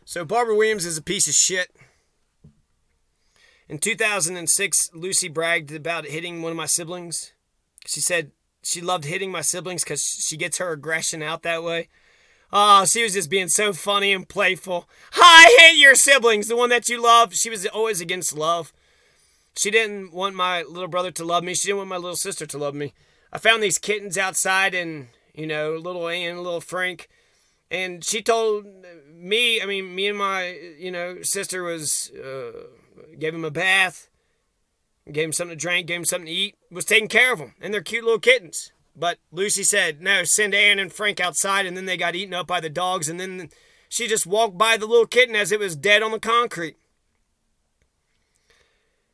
So Barbara Williams is a piece of shit. In 2006, Lucy bragged about hitting one of my siblings. She said she loved hitting my siblings because she gets her aggression out that way. Oh, she was just being so funny and playful. I hate your siblings, the one that you love. She was always against love. She didn't want my little brother to love me. She didn't want my little sister to love me. I found these kittens outside and, little Ann, little Frank. And she told me, me and my, sister gave him a bath, gave him something to drink, gave him something to eat, was taking care of them. And they're cute little kittens. But Lucy said, no, send Ann and Frank outside, and then they got eaten up by the dogs, and then she just walked by the little kitten as it was dead on the concrete.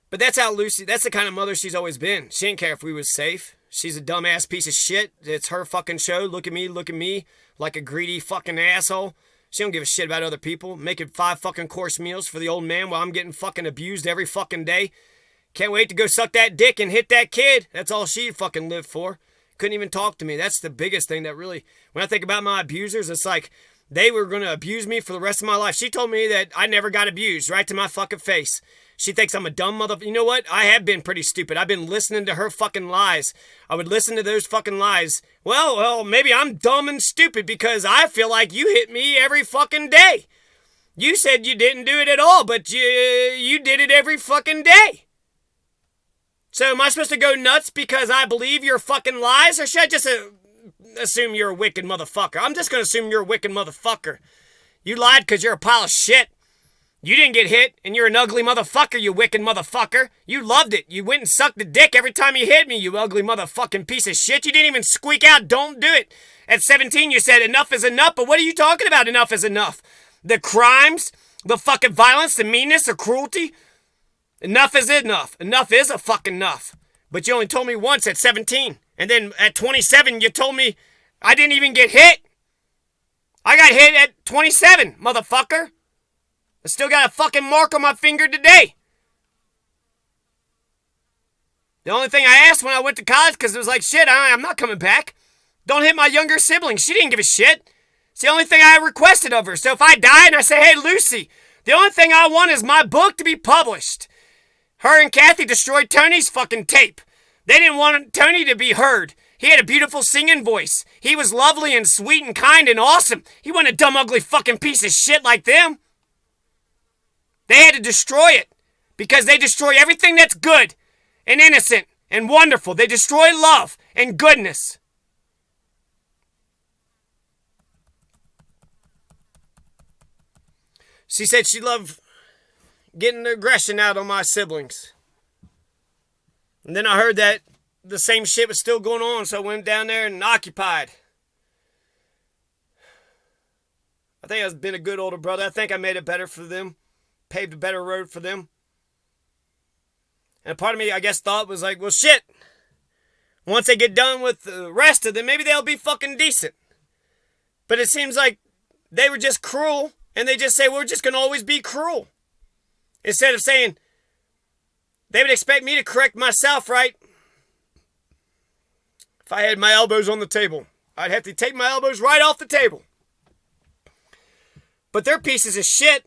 But that's the kind of mother she's always been. She didn't care if we was safe. She's a dumbass piece of shit. It's her fucking show. Look at me, like a greedy fucking asshole. She don't give a shit about other people. Making 5 fucking course meals for the old man while I'm getting fucking abused every fucking day. Can't wait to go suck that dick and hit that kid. That's all she fucking lived for. Couldn't even talk to me. That's the biggest thing that really, when I think about my abusers, it's like they were going to abuse me for the rest of my life. She told me that I never got abused, right to my fucking face. She thinks I'm a dumb motherfucker. You know what? I have been pretty stupid. I've been listening to her fucking lies. I would listen to those fucking lies. Well, maybe I'm dumb and stupid because I feel like you hit me every fucking day. You said you didn't do it at all, but you did it every fucking day. So am I supposed to go nuts because I believe your fucking lies? Or should I just assume you're a wicked motherfucker? I'm just going to assume you're a wicked motherfucker. You lied because you're a pile of shit. You didn't get hit, and you're an ugly motherfucker, you wicked motherfucker. You loved it. You went and sucked the dick every time you hit me, you ugly motherfucking piece of shit. You didn't even squeak out, don't do it. At 17, you said enough is enough, but what are you talking about enough is enough? The crimes, the fucking violence, the meanness, the cruelty? Enough is enough. Enough is a fucking enough. But you only told me once at 17. And then at 27, you told me I didn't even get hit. I got hit at 27, motherfucker. I still got a fucking mark on my finger today. The only thing I asked when I went to college, because it was like, shit, I'm not coming back. Don't hit my younger sibling. She didn't give a shit. It's the only thing I requested of her. So if I die and I say, hey, Lucy, the only thing I want is my book to be published. Her and Kathy destroyed Tony's fucking tape. They didn't want Tony to be heard. He had a beautiful singing voice. He was lovely and sweet and kind and awesome. He wasn't a dumb, ugly fucking piece of shit like them. They had to destroy it because they destroy everything that's good and innocent and wonderful. They destroy love and goodness. She said she loved getting the aggression out on my siblings. And then I heard that the same shit was still going on, so I went down there and occupied. I think I've been a good older brother. I think I made it better for them. Paved a better road for them. And part of me, I guess, thought was like, well, shit. Once they get done with the rest of them, maybe they'll be fucking decent. But it seems like they were just cruel, and they just say, we're just going to always be cruel. Instead of saying, they would expect me to correct myself, right? If I had my elbows on the table, I'd have to take my elbows right off the table. But they're pieces of shit.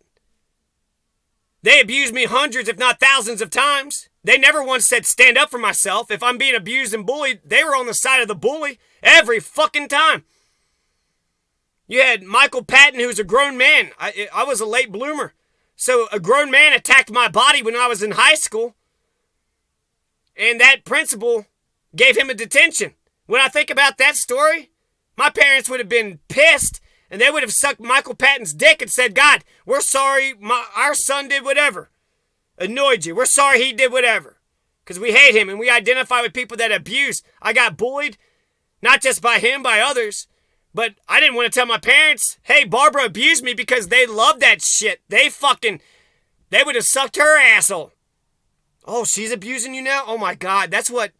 They abused me hundreds, if not thousands of times. They never once said stand up for myself. If I'm being abused and bullied, they were on the side of the bully every fucking time. You had Michael Patton, who's a grown man. I was a late bloomer. So a grown man attacked my body when I was in high school. And that principal gave him a detention. When I think about that story, my parents would have been pissed. And they would have sucked Michael Patton's dick and said, God, we're sorry our son did whatever. Annoyed you. We're sorry he did whatever. Because we hate him and we identify with people that abuse. I got bullied, not just by him, by others. But I didn't want to tell my parents, hey, Barbara abused me because they love that shit. They would have sucked her asshole. Oh, she's abusing you now? Oh my God, that's what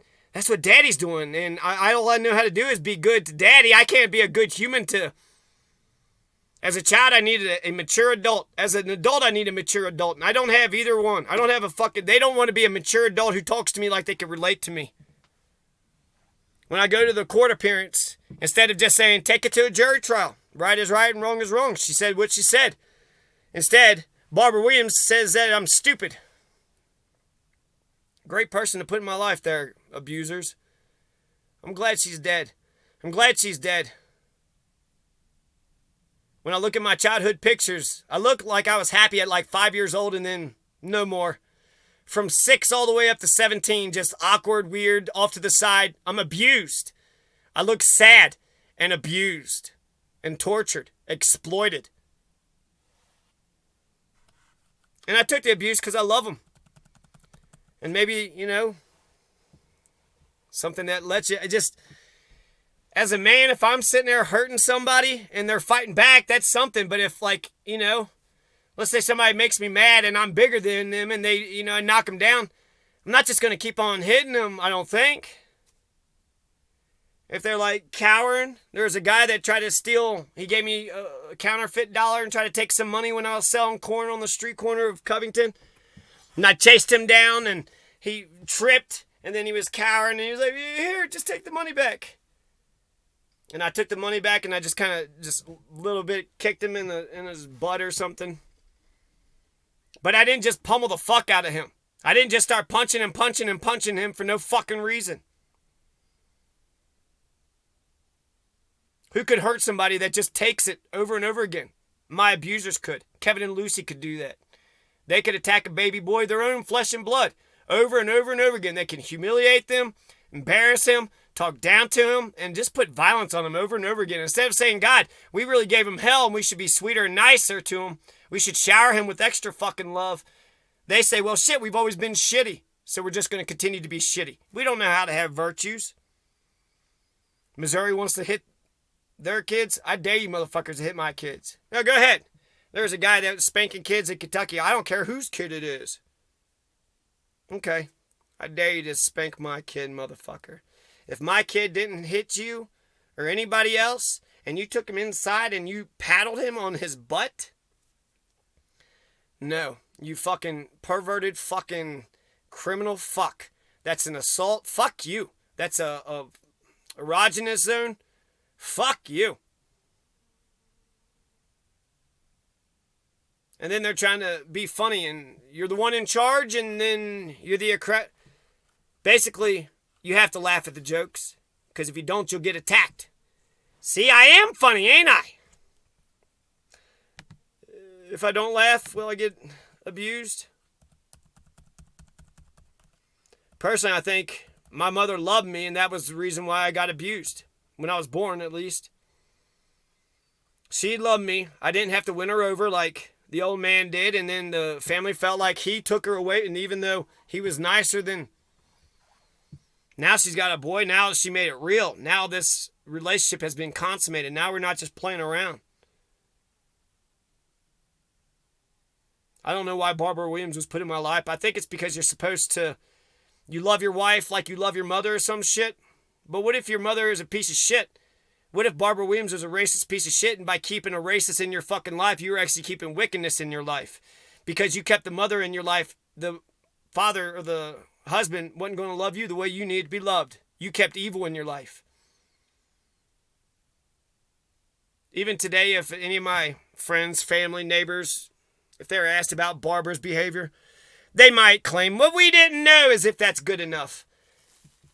daddy's doing. And all I know how to do is be good to daddy. I can't be a good human to... As a child, I needed a mature adult. As an adult, I need a mature adult. And I don't have either one. I don't have they don't want to be a mature adult who talks to me like they can relate to me. When I go to the court appearance, instead of just saying, take it to a jury trial. Right is right and wrong is wrong. She said what she said. Instead, Barbara Williams says that I'm stupid. Great person to put in my life there, abusers. I'm glad she's dead. I'm glad she's dead. When I look at my childhood pictures, I look like I was happy at like 5 years old and then no more. From 6 all the way up to 17, just awkward, weird, off to the side. I'm abused. I look sad and abused and tortured, exploited. And I took the abuse because I love them. And maybe, something that lets you just... As a man, if I'm sitting there hurting somebody and they're fighting back, that's something. But if, let's say somebody makes me mad and I'm bigger than them and they, I knock them down, I'm not just going to keep on hitting them, I don't think. If they're, cowering, there was a guy that tried to steal, he gave me a counterfeit dollar and tried to take some money when I was selling corn on the street corner of Covington. And I chased him down and he tripped and then he was cowering and he was like, here, just take the money back. And I took the money back and I just a little bit kicked him in his butt or something. But I didn't just pummel the fuck out of him. I didn't just start punching him for no fucking reason. Who could hurt somebody that just takes it over and over again? My abusers could. Kevin and Lucy could do that. They could attack a baby boy, their own flesh and blood, over and over and over again. They can humiliate them, embarrass him, talk down to him, and just put violence on him over and over again. Instead of saying, God, we really gave him hell and we should be sweeter and nicer to him. We should shower him with extra fucking love. They say, well, shit, we've always been shitty, so we're just going to continue to be shitty. We don't know how to have virtues. Missouri wants to hit their kids. I dare you motherfuckers to hit my kids. No, go ahead. There's a guy that was spanking kids in Kentucky. I don't care whose kid it is. Okay. I dare you to spank my kid, motherfucker. If my kid didn't hit you or anybody else and you took him inside and you paddled him on his butt, no, you fucking perverted fucking criminal fuck. That's an assault. Fuck you. That's a erogenous zone. Fuck you. And then they're trying to be funny and you're the one in charge and then you're the... Basically... You have to laugh at the jokes, because if you don't, you'll get attacked. See, I am funny, ain't I? If I don't laugh, will I get abused? Personally, I think my mother loved me, and that was the reason why I got abused. When I was born, at least. She loved me. I didn't have to win her over like the old man did, and then the family felt like he took her away, and even though he was nicer than... Now she's got a boy. Now she made it real. Now this relationship has been consummated. Now we're not just playing around. I don't know why Barbara Williams was put in my life. I think it's because you're supposed to... You love your wife like you love your mother or some shit. But what if your mother is a piece of shit? What if Barbara Williams was a racist piece of shit and by keeping a racist in your fucking life, you were actually keeping wickedness in your life? Because you kept the mother in your life, the father or the... husband wasn't going to love you the way you needed to be loved. You kept evil in your life. Even today, if any of my friends, family, neighbors, if they're asked about Barbara's behavior, they might claim, well, we didn't know, as if that's good enough.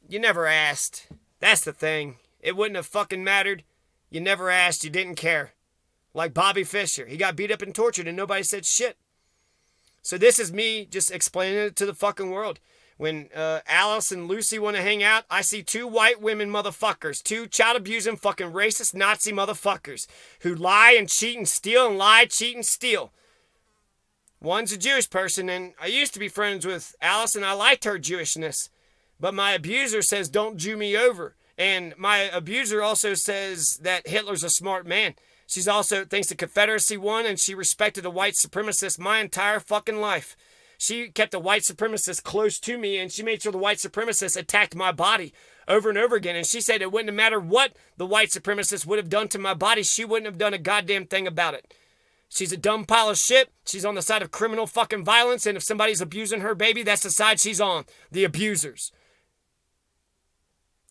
You never asked. That's the thing. It wouldn't have fucking mattered. You never asked. You didn't care. Like Bobby Fischer. He got beat up and tortured and nobody said shit. So this is me just explaining it to the fucking world. When Alice and Lucy want to hang out, I see two white women motherfuckers, two child-abusing fucking racist Nazi motherfuckers who lie and cheat and steal and lie, cheat and steal. One's a Jewish person, and I used to be friends with Alice, and I liked her Jewishness. But my abuser says, don't Jew me over. And my abuser also says that Hitler's a smart man. She's also thinks the Confederacy won, and she respected a white supremacist my entire fucking life. She kept a white supremacist close to me, and she made sure the white supremacist attacked my body over and over again. And she said it wouldn't have mattered what the white supremacist would have done to my body. She wouldn't have done a goddamn thing about it. She's a dumb pile of shit. She's on the side of criminal fucking violence, and if somebody's abusing her baby, that's the side she's on. The abusers.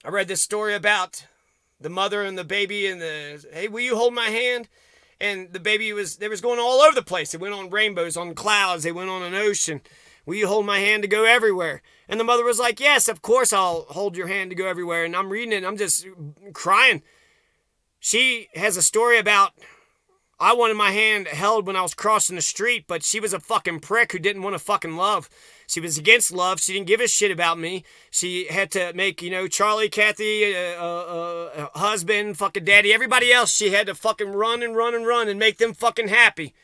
I read this story about the mother and the baby and the, hey, will you hold my hand? And the baby was going all over the place. It went on rainbows, on clouds. They went on an ocean. Will you hold my hand to go everywhere? And the mother was like, yes, of course I'll hold your hand to go everywhere. And I'm reading it and I'm just crying. She has a story about, I wanted my hand held when I was crossing the street, but she was a fucking prick who didn't want to fucking love. She was against love. She didn't give a shit about me. She had to make, Charlie, Kathy, husband, fucking daddy, everybody else. She had to fucking run and make them fucking happy.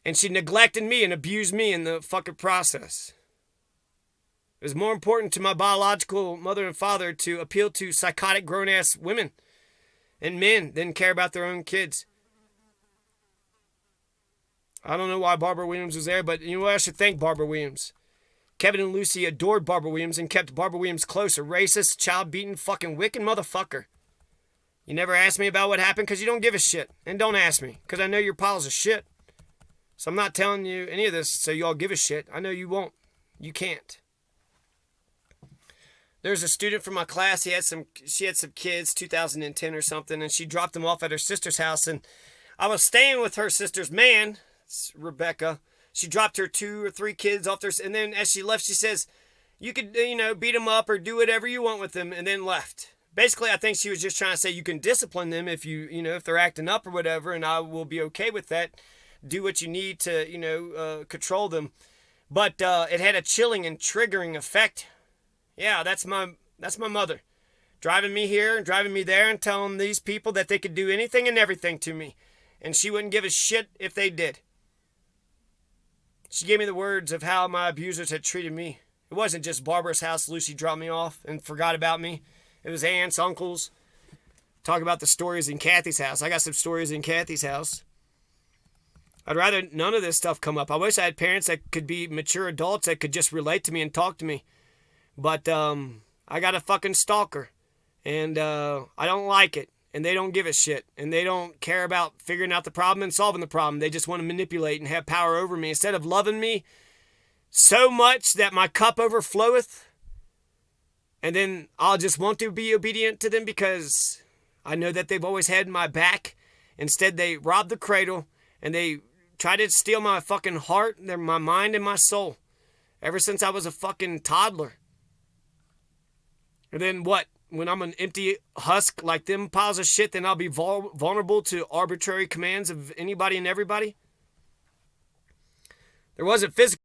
And she neglected me and abused me in the fucking process. It was more important to my biological mother and father to appeal to psychotic grown-ass women and men than care about their own kids. I don't know why Barbara Williams was there, but you know what? I should thank Barbara Williams. Kevin and Lucy adored Barbara Williams and kept Barbara Williams close. A racist, child-beating, fucking wicked motherfucker. You never asked me about what happened because you don't give a shit. And don't ask me because I know your piles of shit. So I'm not telling you any of this so you all give a shit. I know you won't. You can't. There's a student from my class. She had some kids, 2010 or something, and she dropped them off at her sister's house. And I was staying with her sister's man, Rebecca. She dropped her 2 or 3 kids off there, and then as she left, she says, you could, beat them up or do whatever you want with them, and then left. Basically, I think she was just trying to say you can discipline them if if they're acting up or whatever, and I will be okay with that. Do what you need to, control them. But it had a chilling and triggering effect. Yeah, that's my mother. Driving me here and driving me there and telling these people that they could do anything and everything to me. And she wouldn't give a shit if they did. She gave me the words of how my abusers had treated me. It wasn't just Barbara's house Lucy dropped me off and forgot about me. It was aunts, uncles. Talk about the stories in Kathy's house. I got some stories in Kathy's house. I'd rather none of this stuff come up. I wish I had parents that could be mature adults that could just relate to me and talk to me. But I got a fucking stalker. And I don't like it. And they don't give a shit. And they don't care about figuring out the problem and solving the problem. They just want to manipulate and have power over me. Instead of loving me so much that my cup overfloweth. And then I'll just want to be obedient to them because I know that they've always had my back. Instead, they robbed the cradle. And they tried to steal my fucking heart, my mind, and my soul. Ever since I was a fucking toddler. And then what? When I'm an empty husk like them piles of shit, then I'll be vulnerable to arbitrary commands of anybody and everybody? There wasn't physical.